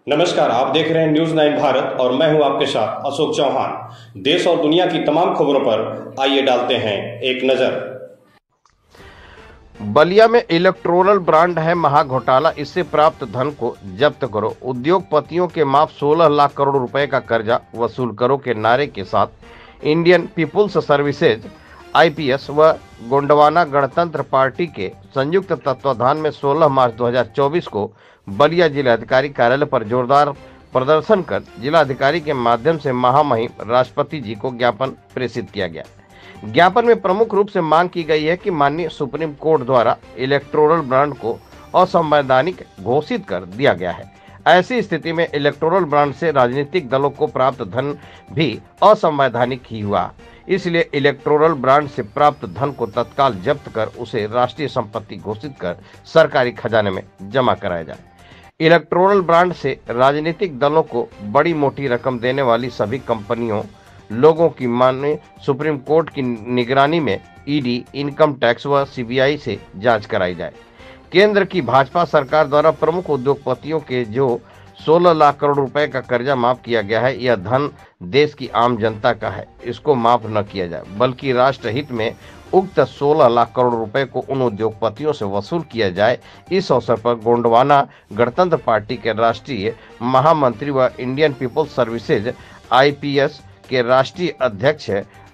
नमस्कार, आप देख रहे हैं न्यूज 9 भारत और मैं हूं आपके साथ अशोक चौहान। देश और दुनिया की तमाम खबरों पर आइए डालते हैं एक नजर। बलिया में इलेक्टोरल ब्रांड है महाघोटाला, इससे प्राप्त धन को जब्त करो। उद्योगपतियों के माफ 16 लाख करोड़ रुपए का कर्जा वसूल करो के नारे के साथ इंडियन पीपुल्स सर्विसेज आईपीएस व गोंडवाना गणतंत्र पार्टी के संयुक्त तत्वाधान में 16 मार्च 2024 को बलिया जिलाधिकारी कार्यालय पर जोरदार प्रदर्शन कर जिलाधिकारी के माध्यम से महामहिम राष्ट्रपति जी को ज्ञापन प्रेषित किया गया। ज्ञापन में प्रमुख रूप से मांग की गई है कि माननीय सुप्रीम कोर्ट द्वारा इलेक्टोरल बॉन्ड को असंवैधानिक घोषित कर दिया गया है। ऐसी स्थिति में इलेक्टोरल बॉन्ड से राजनीतिक दलों को प्राप्त धन भी असंवैधानिक ही हुआ, इसलिए इलेक्टोरल बॉन्ड से प्राप्त धन को तत्काल जब्त कर उसे राष्ट्रीय संपत्ति घोषित कर सरकारी खजाने में जमा कराया जाए। इलेक्टोरल बॉन्ड से राजनीतिक दलों को बड़ी मोटी रकम देने वाली सभी कंपनियों लोगों की माने सुप्रीम कोर्ट की निगरानी में ईडी, इनकम टैक्स व सीबीआई से जांच कराई जाए। केंद्र की भाजपा सरकार द्वारा प्रमुख उद्योगपतियों के जो 16 लाख करोड़ रुपए का कर्जा माफ किया गया है, यह धन देश की आम जनता का है, इसको माफ न किया जाए बल्कि राष्ट्रहित में उक्त 16 लाख करोड़ रुपए को उन उद्योगपतियों से वसूल किया जाए। इस अवसर पर गोंडवाना गणतंत्र पार्टी के राष्ट्रीय महामंत्री व इंडियन पीपुल्स सर्विसेज आईपीएस के राष्ट्रीय अध्यक्ष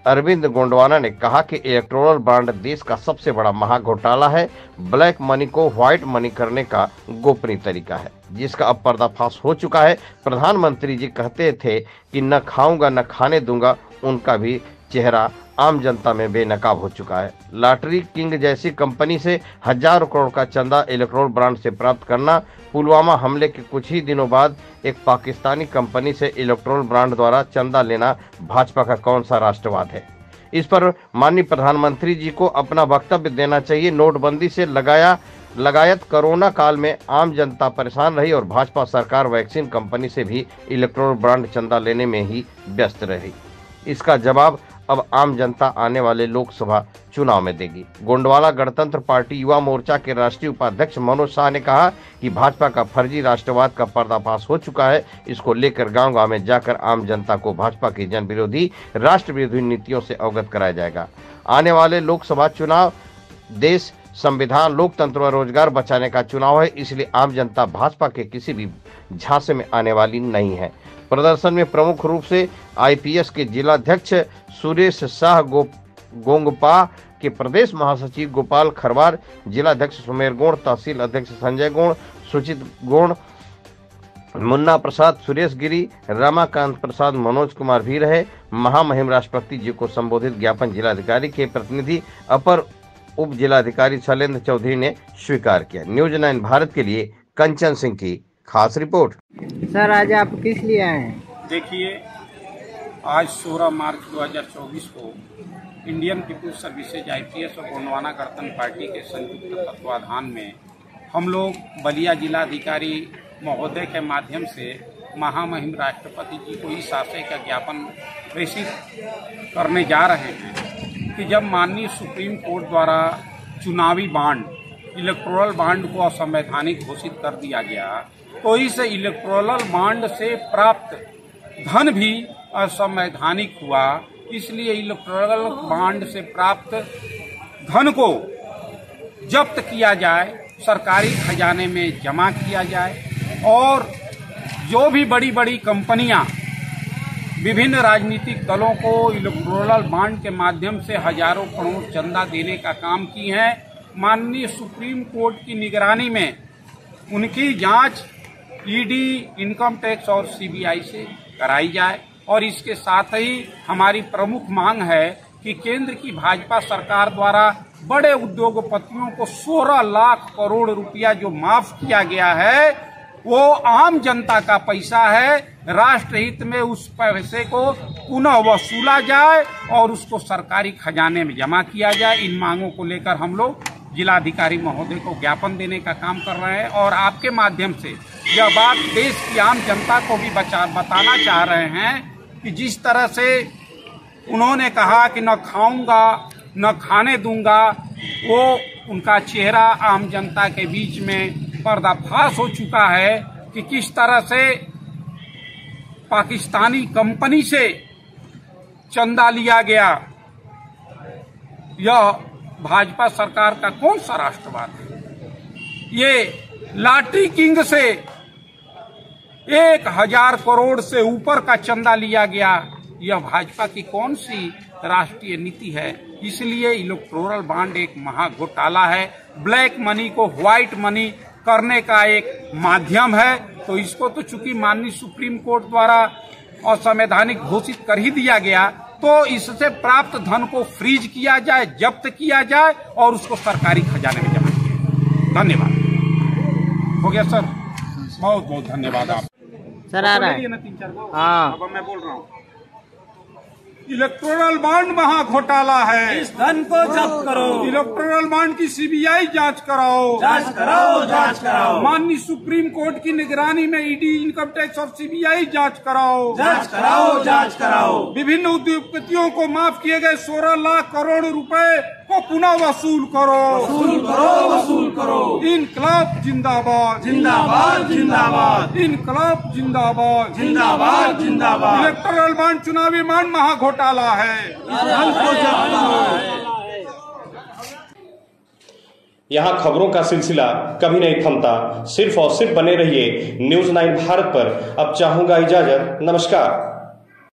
अरविंद गोंडवाना ने कहा कि इलेक्टोरल बॉन्ड देश का सबसे बड़ा महाघोटाला है। ब्लैक मनी को व्हाइट मनी करने का गोपनीय तरीका है, जिसका अब पर्दाफाश हो चुका है। प्रधानमंत्री जी कहते थे कि न खाऊंगा न खाने दूंगा, उनका भी चेहरा आम जनता में बेनकाब हो चुका है। लॉटरी किंग जैसी कंपनी से हजारों करोड़ का चंदा इलेक्टोरल बॉन्ड से प्राप्त करना, पुलवामा हमले के कुछ ही दिनों बाद एक पाकिस्तानी कंपनी से इलेक्टोरल बॉन्ड द्वारा चंदा लेना भाजपा का कौन सा राष्ट्रवाद है? इस पर माननीय प्रधानमंत्री जी को अपना वक्तव्य देना चाहिए। नोटबंदी से लगायत कोरोना काल में आम जनता परेशान रही और भाजपा सरकार वैक्सीन कंपनी से भी इलेक्टोरल बॉन्ड चंदा लेने में ही व्यस्त रही। इसका जवाब अब आम जनता आने वाले लोकसभा चुनाव में देगी। गोंडवाना गणतंत्र पार्टी युवा मोर्चा के राष्ट्रीय उपाध्यक्ष मनोज शाह ने कहा कि भाजपा का फर्जी राष्ट्रवाद का पर्दाफाश हो चुका है। इसको लेकर गांव-गांव में जाकर आम जनता को भाजपा की जन विरोधी, राष्ट्र विरोधी नीतियों से अवगत कराया जाएगा। आने वाले लोकसभा चुनाव देश, संविधान, लोकतंत्र व रोजगार बचाने का चुनाव है, इसलिए आम जनता भाजपा के किसी भी झांसे में आने वाली नहीं है। प्रदर्शन में प्रमुख रूप से आईपीएस के जिलाध्यक्ष सुरेश शाह गोंगपा के प्रदेश महासचिव गोपाल खरवार, जिलाध्यक्ष सुमेर गोण, तहसील अध्यक्ष संजय गोण, सुचित गोण, मुन्ना प्रसाद, सुरेश गिरी, रमाकांत प्रसाद, मनोज कुमार भी रहे। महामहिम राष्ट्रपति जी को संबोधित ज्ञापन जिलाधिकारी के प्रतिनिधि अपर उप जिलाधिकारी शैलेंद्र चौधरी ने स्वीकार किया। न्यूज 9 भारत के लिए कंचन सिंह की खास रिपोर्ट। सर, आज आप किस लिए आए हैं? देखिए, आज 16 मार्च 2024 को इंडियन पीपुल्स सर्विसेज आईपीएस और गोंडवाना गणतंत्र पार्टी के संयुक्त तत्वाधान में हम लोग बलिया जिलाधिकारी महोदय के माध्यम से महामहिम राष्ट्रपति जी को इस आशय का ज्ञापन प्रेषित करने जा रहे हैं कि जब माननीय सुप्रीम कोर्ट द्वारा चुनावी बॉन्ड, इलेक्टोरल बॉन्ड को असंवैधानिक घोषित कर दिया गया, तो इस इलेक्टोरल बॉन्ड से प्राप्त धन भी असंवैधानिक हुआ। इसलिए इलेक्टोरल बॉन्ड से प्राप्त धन को जब्त किया जाए, सरकारी खजाने में जमा किया जाए और जो भी बड़ी बड़ी कंपनियां विभिन्न राजनीतिक दलों को इलेक्टोरल बॉन्ड के माध्यम से हजारों करोड़ चंदा देने का काम की है, माननीय सुप्रीम कोर्ट की निगरानी में उनकी जांच ईडी, इनकम टैक्स और सीबीआई से कराई जाए। और इसके साथ ही हमारी प्रमुख मांग है कि केंद्र की भाजपा सरकार द्वारा बड़े उद्योगपतियों को 16 लाख करोड़ रुपया जो माफ किया गया है, वो आम जनता का पैसा है। राष्ट्रहित में उस पैसे को पुनः वसूला जाए और उसको सरकारी खजाने में जमा किया जाए। इन मांगों को लेकर हम लोग जिलाधिकारी महोदय को ज्ञापन देने का काम कर रहे हैं और आपके माध्यम से यह बात देश की आम जनता को भी बताना चाह रहे हैं कि जिस तरह से उन्होंने कहा कि न खाऊंगा न खाने दूंगा, वो उनका चेहरा आम जनता के बीच में पर्दाफाश हो चुका है कि किस तरह से पाकिस्तानी कंपनी से चंदा लिया गया। यह भाजपा सरकार का कौन सा राष्ट्रवाद है? ये लॉटरी किंग से 1000 करोड़ से ऊपर का चंदा लिया गया। यह भाजपा की कौन सी राष्ट्रीय नीति है? इसलिए इलेक्टोरल बॉन्ड एक महाघोटाला है, ब्लैक मनी को व्हाइट मनी करने का एक माध्यम है। तो इसको तो चूंकि माननीय सुप्रीम कोर्ट द्वारा असंवैधानिक घोषित कर ही दिया गया, तो इससे प्राप्त धन को फ्रीज किया जाए, जब्त किया जाए और उसको सरकारी खजाने में जमा किया जाए। धन्यवाद। हो गया सर, बहुत बहुत धन्यवाद। आप सर आ रहा है ना 3-4 गो। हाँ। अब मैं बोल रहा हूँ, इलेक्टोरल बॉन्ड महाघोटाला है, इस धन को जब्त करो। इलेक्टोरल बॉन्ड की सीबीआई जांच कराओ, जांच कराओ, जांच कराओ। माननीय सुप्रीम कोर्ट की निगरानी में ईडी, इनकम टैक्स और सीबीआई जांच कराओ, जांच कराओ, जांच कराओ। विभिन्न उद्योगपतियों को माफ किए गए 16 लाख करोड़ रुपए को पुनः वसूल करो, वसूल करो, वसूल करो। इनकलाब जिंदाबाद, जिंदाबाद, जिंदाबाद, इनकलाब जिंदाबाद, जिंदाबाद, जिंदाबाद। इलेक्टोरल बॉन्ड चुनावी बॉन्ड महाघोटाला है, इस धन को जब्त करो। यहाँ खबरों का सिलसिला कभी नहीं थमता। सिर्फ और सिर्फ बने रहिए न्यूज़ 9 भारत पर। अब चाहूंगा इजाजत। नमस्कार।